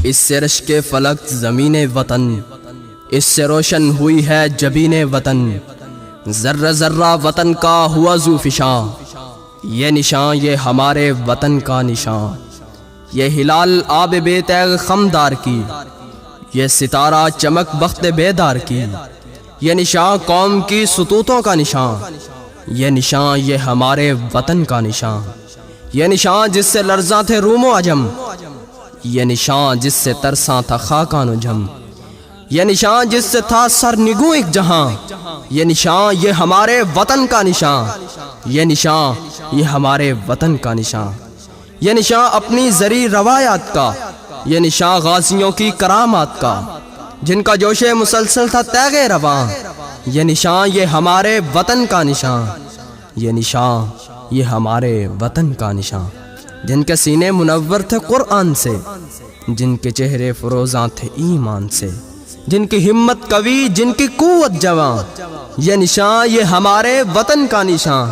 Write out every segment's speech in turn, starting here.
اس سے رشک فلک زمین وطن، اس سے روشن ہوئی ہے جبین وطن، ذرہ ذرہ وطن کا ہوا ذو فشاں، یہ نشان یہ ہمارے وطن کا نشان، یہ ہلال آب بے تیغ خمدار کی، یہ ستارہ چمک بخت بیدار کی، یہ نشان قوم کی سطوتوں کا نشان، یہ نشان یہ ہمارے وطن کا نشان، یہ نشان جس سے لرزاں تھے روم و عجم، یہ نشان جس سے ترساں تھا خاکان و جم، یہ نشان جس سے تھا سر نگوں ایک جہاں، یہ نشان یہ ہمارے وطن کا نشان، یہ نشان یہ ہمارے وطن کا نشان، یہ نشان اپنی زرعی روایات کا، یہ نشان غازیوں کی کرامات کا، جن کا جوش مسلسل تھا تیغ رواں، یہ نشان یہ ہمارے وطن کا نشان، یہ نشان یہ ہمارے وطن کا نشان، جن کے سینے منور تھے قرآن سے، جن کے چہرے فروزاں تھے ایمان سے، جن کی ہمت قوی، جن کی قوت جواں، یہ نشان یہ ہمارے وطن کا نشان،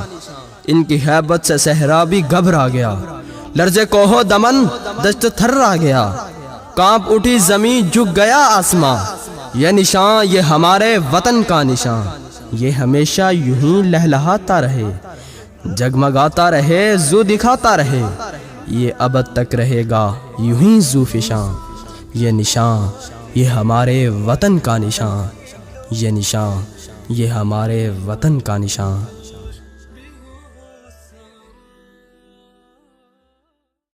ان کی ہیبت سے صحرا بھی گھبرا گیا، لرزے کوہ دمن دشت تھرا گیا، کانپ اٹھی زمین جھک گیا آسماں، یہ نشان یہ ہمارے وطن کا نشان، یہ ہمیشہ یوں ہی لہلہاتا رہے، جگمگاتا رہے، ذو دکھاتا رہے، یہ ابد تک رہے گا یوں ہی ذو فشاں، یہ نشان یہ ہمارے وطن کا نشان، یہ نشان یہ ہمارے وطن کا نشان۔